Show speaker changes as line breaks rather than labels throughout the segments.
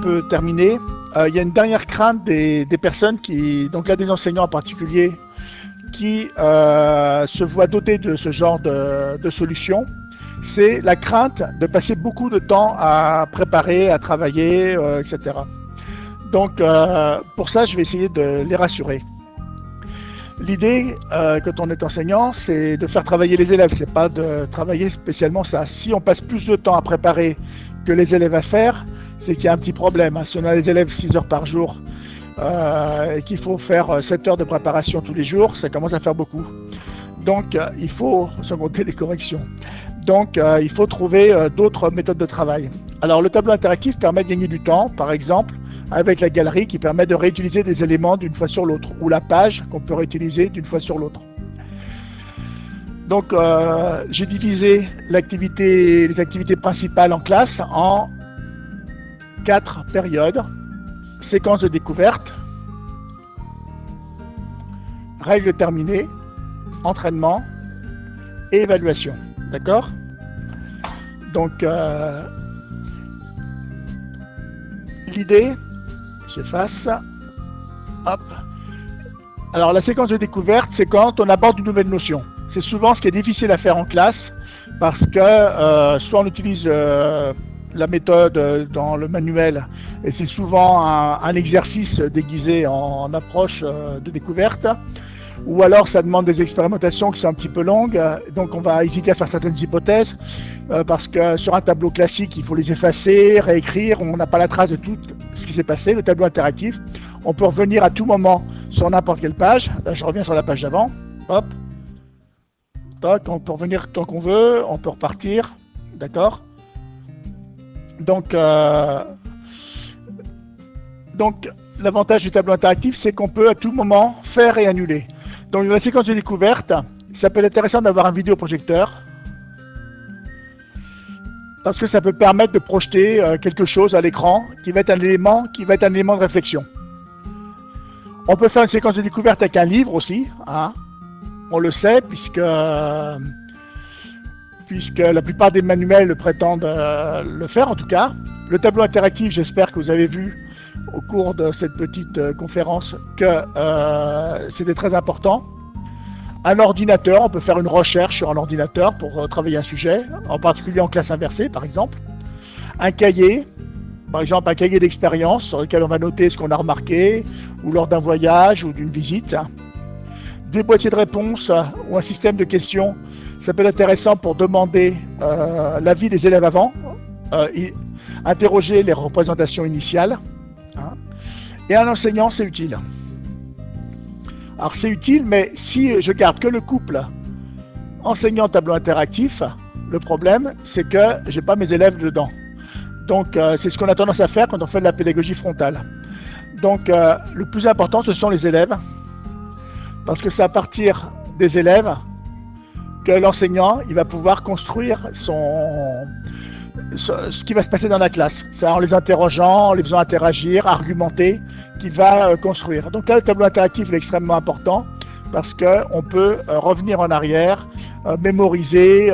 peut terminer, il y a une dernière crainte des personnes qui, donc là des enseignants en particulier, qui se voient dotés de ce genre de solution. C'est la crainte de passer beaucoup de temps à préparer, à travailler, etc. Donc, pour ça, je vais essayer de les rassurer. L'idée, quand on est enseignant, c'est de faire travailler les élèves, c'est pas de travailler spécialement ça. Si on passe plus de temps à préparer que les élèves à faire, c'est qu'il y a un petit problème. Si on a les élèves 6 heures par jour et qu'il faut faire 7 heures de préparation tous les jours, ça commence à faire beaucoup. Donc, il faut, sans compter les corrections, donc il faut trouver d'autres méthodes de travail. Alors, le tableau interactif permet de gagner du temps, par exemple, avec la galerie qui permet de réutiliser des éléments d'une fois sur l'autre, ou la page qu'on peut réutiliser d'une fois sur l'autre. Donc, j'ai divisé les activités principales en classe en 4 périodes. Séquence de découverte, règles terminées, entraînement et évaluation. D'accord? Donc, l'idée, j'efface, hop. Alors, la séquence de découverte, c'est quand on aborde une nouvelle notion. C'est souvent ce qui est difficile à faire en classe parce que soit on utilise la méthode dans le manuel et c'est souvent un exercice déguisé en approche de découverte, ou alors ça demande des expérimentations qui sont un petit peu longues, donc on va hésiter à faire certaines hypothèses parce que sur un tableau classique il faut les effacer, réécrire, on n'a pas la trace de tout ce qui s'est passé. Le tableau interactif, on peut revenir à tout moment sur n'importe quelle page. Là je reviens sur la page d'avant, hop, toc, on peut revenir tant qu'on veut, on peut repartir, d'accord. Donc l'avantage du tableau interactif, c'est qu'on peut à tout moment faire et annuler. Donc dans la séquence de découverte, ça peut être intéressant d'avoir un vidéoprojecteur parce que ça peut permettre de projeter quelque chose à l'écran qui va être un élément de réflexion. On peut faire une séquence de découverte avec un livre aussi, hein. On le sait puisque la plupart des manuels prétendent le faire en tout cas. Le tableau interactif, j'espère que vous avez vu au cours de cette petite conférence que c'était très important. Un ordinateur, on peut faire une recherche sur un ordinateur pour travailler un sujet, en particulier en classe inversée par exemple. Un cahier, par exemple un cahier d'expérience sur lequel on va noter ce qu'on a remarqué, ou lors d'un voyage ou d'une visite. Des boîtiers de réponses ou un système de questions, ça peut être intéressant pour demander l'avis des élèves avant, interroger les représentations initiales. Hein. Et un enseignant, c'est utile. Alors c'est utile, mais si je garde que le couple enseignant tableau interactif, le problème, c'est que j'ai pas mes élèves dedans. Donc c'est ce qu'on a tendance à faire quand on fait de la pédagogie frontale. Donc le plus important, ce sont les élèves, parce que c'est à partir des élèves que l'enseignant il va pouvoir construire ce qui va se passer dans la classe. C'est en les interrogeant, en les faisant interagir, argumenter, qu'il va construire. Donc là, le tableau interactif est extrêmement important parce qu'on peut revenir en arrière, mémoriser,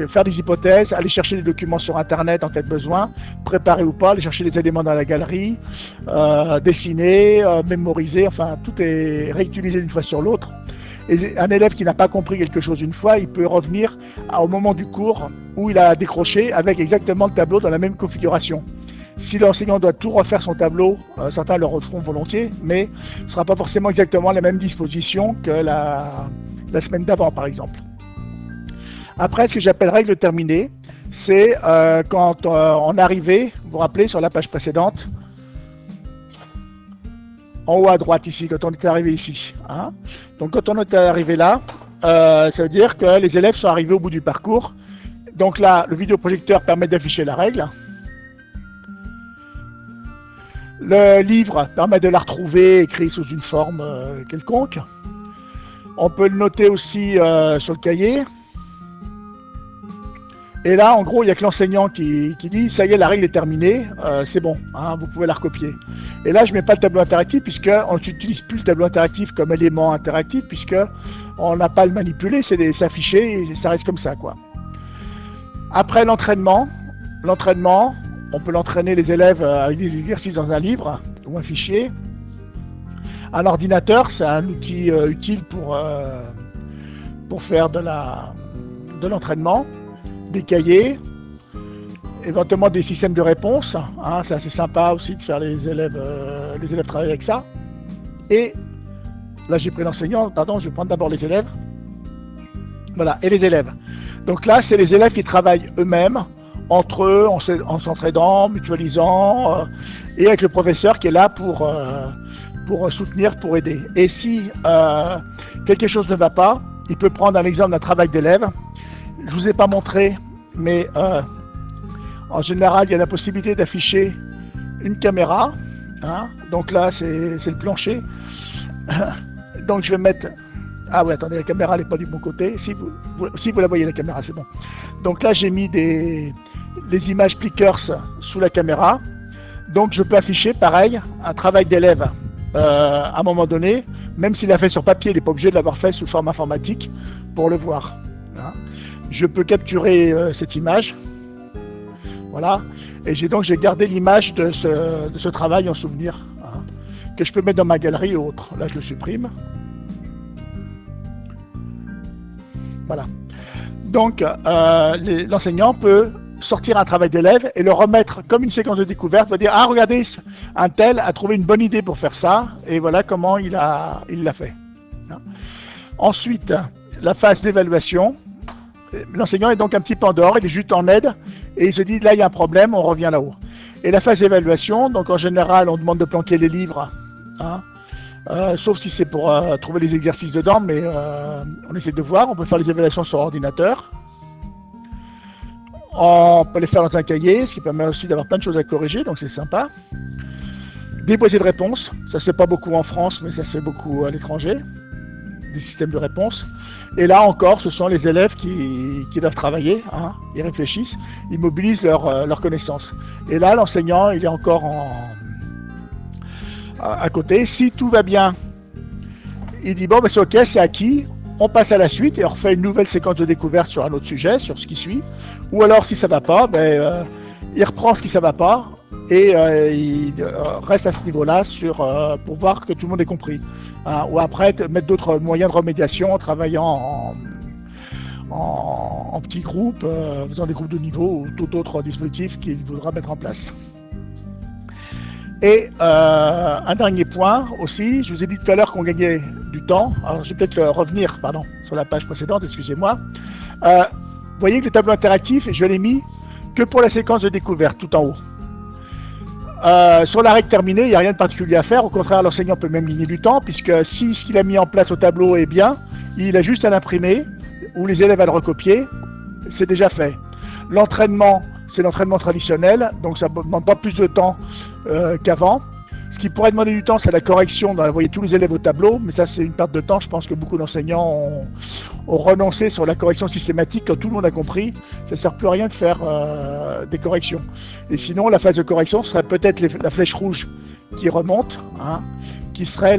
faire des hypothèses, aller chercher des documents sur Internet en cas de besoin, préparer ou pas, aller chercher des éléments dans la galerie, dessiner, mémoriser, enfin tout est réutilisé d'une fois sur l'autre. Et un élève qui n'a pas compris quelque chose une fois, il peut revenir au moment du cours où il a décroché avec exactement le tableau dans la même configuration. Si l'enseignant doit tout refaire son tableau, certains le referont volontiers, mais ce ne sera pas forcément exactement la même disposition que la semaine d'avant, par exemple. Après, ce que j'appelle règle terminée, c'est quand on arrivait, vous vous rappelez, sur la page précédente, en haut à droite ici, quand on est arrivé ici. Hein. Donc quand on est arrivé là, ça veut dire que les élèves sont arrivés au bout du parcours. Donc là, le vidéoprojecteur permet d'afficher la règle. Le livre permet de la retrouver écrit sous une forme quelconque. On peut le noter aussi sur le cahier. Et là, en gros, il n'y a que l'enseignant qui dit « ça y est, la règle est terminée, c'est bon, hein, vous pouvez la recopier ». Et là, je ne mets pas le tableau interactif puisqu'on n'utilise plus le tableau interactif comme élément interactif puisqu'on n'a pas à le manipuler, c'est affiché et ça reste comme ça, quoi. Après l'entraînement, on peut l'entraîner les élèves avec des exercices dans un livre ou un fichier. Un ordinateur, c'est un outil utile pour faire de l'entraînement, des cahiers, éventuellement des systèmes de réponse. Hein, c'est assez sympa aussi de faire les élèves travailler avec ça. Et là, j'ai pris l'enseignant, pardon, je vais prendre d'abord les élèves. Voilà, et les élèves. Donc là, c'est les élèves qui travaillent eux-mêmes, entre eux, en s'entraidant, mutualisant, et avec le professeur qui est là pour soutenir, pour aider. Et si quelque chose ne va pas, il peut prendre un exemple d'un travail d'élève. Je ne vous ai pas montré, mais en général, il y a la possibilité d'afficher une caméra. Hein. Donc là, c'est le plancher. Donc je vais mettre... Ah oui, attendez, la caméra n'est pas du bon côté. Si vous la voyez, la caméra, c'est bon. Donc là, j'ai mis les images clickers sous la caméra. Donc je peux afficher, pareil, un travail d'élève à un moment donné. Même s'il l'a fait sur papier, il n'est pas obligé de l'avoir fait sous forme informatique pour le voir. Hein. Je peux capturer cette image. Voilà. Et j'ai gardé l'image de ce travail en souvenir. Hein, que je peux mettre dans ma galerie ou autre. Là, je le supprime. Voilà. Donc, l'enseignant peut sortir un travail d'élève et le remettre comme une séquence de découverte. Va dire, ah, regardez, un tel a trouvé une bonne idée pour faire ça, et voilà comment il l'a fait. Ensuite, la phase d'évaluation. L'enseignant est donc un petit peu en dehors, il est juste en aide, et il se dit, là, il y a un problème, on revient là-haut. Et la phase d'évaluation, donc en général, on demande de planquer les livres, hein, sauf si c'est pour trouver les exercices dedans, mais on essaie de voir. On peut faire les évaluations sur ordinateur. On peut les faire dans un cahier, ce qui permet aussi d'avoir plein de choses à corriger, donc c'est sympa. Des boîtiers de réponse, ça se fait pas beaucoup en France, mais ça se fait beaucoup à l'étranger. Des systèmes de réponse. Et là encore, ce sont les élèves qui doivent travailler, hein, ils réfléchissent, ils mobilisent leurs connaissances. Et là, l'enseignant, il est encore à côté. Si tout va bien, il dit bon, ben c'est ok, c'est acquis, on passe à la suite et on refait une nouvelle séquence de découverte sur un autre sujet, sur ce qui suit. Ou alors, si ça va pas, ben, il reprend ce qui ça va pas et il reste à ce niveau-là pour voir que tout le monde ait compris. Hein, ou après, mettre d'autres moyens de remédiation en travaillant en petits groupes, faisant des groupes de niveau ou tout autre dispositif qu'il voudra mettre en place. Et un dernier point aussi, je vous ai dit tout à l'heure qu'on gagnait du temps. Alors je vais peut-être revenir sur la page précédente, excusez-moi. Vous voyez que le tableau interactif, je l'ai mis que pour la séquence de découverte, tout en haut. Sur la règle terminée, il n'y a rien de particulier à faire. Au contraire, l'enseignant peut même gagner du temps, puisque si ce qu'il a mis en place au tableau est bien, il a juste à l'imprimer, ou les élèves à le recopier, c'est déjà fait. L'entraînement, c'est l'entraînement traditionnel, donc ça ne demande pas plus de temps qu'avant. Ce qui pourrait demander du temps, c'est la correction d'envoyer tous les élèves au tableau, mais ça c'est une perte de temps. Je pense que beaucoup d'enseignants ont renoncé sur la correction systématique quand tout le monde a compris. Ça ne sert plus à rien de faire des corrections. Et sinon, la phase de correction serait peut-être la flèche rouge qui remonte, hein, qui serait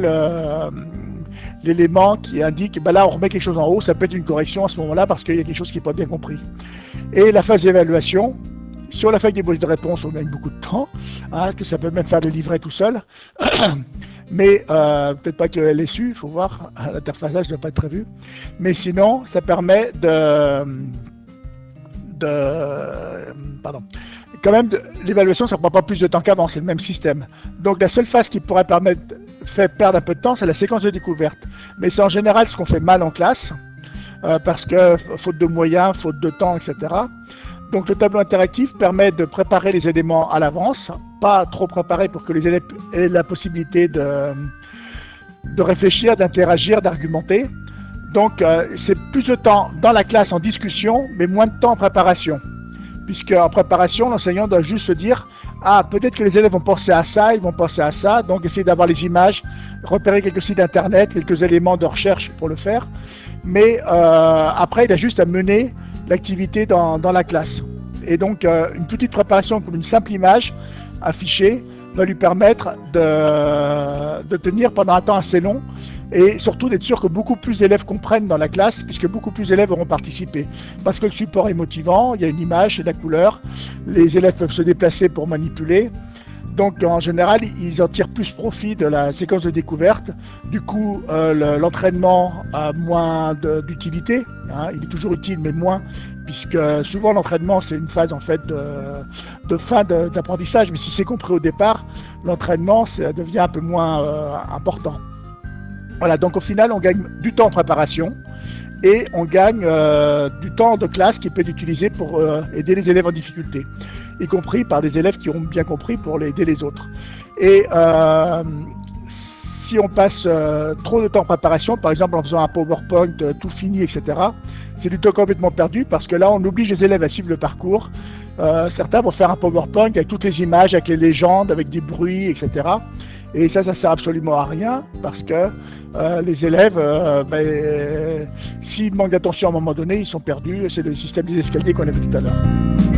l'élément qui indique, là on remet quelque chose en haut, ça peut être une correction à ce moment-là parce qu'il y a quelque chose qui n'est pas bien compris. Et la phase d'évaluation, sur la feuille des boîtes de réponse, on gagne beaucoup de temps, hein, que ça peut même faire des livrets tout seul. Mais peut-être pas que le LSU, il faut voir, l'interfaçage ne doit pas être prévu. Mais sinon, ça permet quand même, l'évaluation, ça ne prend pas plus de temps qu'avant, c'est le même système. Donc la seule phase qui pourrait faire perdre un peu de temps, c'est la séquence de découverte. Mais c'est en général ce qu'on fait mal en classe, parce que faute de moyens, faute de temps, etc. Donc le tableau interactif permet de préparer les éléments à l'avance, pas trop préparé pour que les élèves aient la possibilité de réfléchir, d'interagir, d'argumenter. Donc c'est plus de temps dans la classe en discussion, mais moins de temps en préparation. Puisque en préparation, l'enseignant doit juste se dire « Ah, peut-être que les élèves vont penser à ça, ils vont penser à ça », donc essayer d'avoir les images, repérer quelques sites internet, quelques éléments de recherche pour le faire. Mais après, il a juste à mener l'activité dans la classe. Et donc, une petite préparation comme une simple image affichée va lui permettre de tenir pendant un temps assez long et surtout d'être sûr que beaucoup plus d'élèves comprennent dans la classe, puisque beaucoup plus d'élèves auront participé. Parce que le support est motivant, il y a une image, c'est de la couleur, les élèves peuvent se déplacer pour manipuler. Donc en général, ils en tirent plus profit de la séquence de découverte. Du coup, l'entraînement a moins d'utilité. Hein. Il est toujours utile, mais moins, puisque souvent l'entraînement, c'est une phase en fait de fin d'apprentissage. Mais si c'est compris au départ, l'entraînement, ça devient un peu moins important. Voilà, donc au final, on gagne du temps en préparation et on gagne du temps de classe qui peut être utilisé pour aider les élèves en difficulté, y compris par des élèves qui ont bien compris pour aider les autres. Et si on passe trop de temps en préparation, par exemple en faisant un PowerPoint tout fini, etc., c'est du temps complètement perdu parce que là, on oblige les élèves à suivre le parcours. Certains vont faire un PowerPoint avec toutes les images, avec les légendes, avec des bruits, etc. Et ça sert absolument à rien parce que les élèves, s'ils manquent d'attention à un moment donné, ils sont perdus. C'est le système des escaliers qu'on a vu tout à l'heure.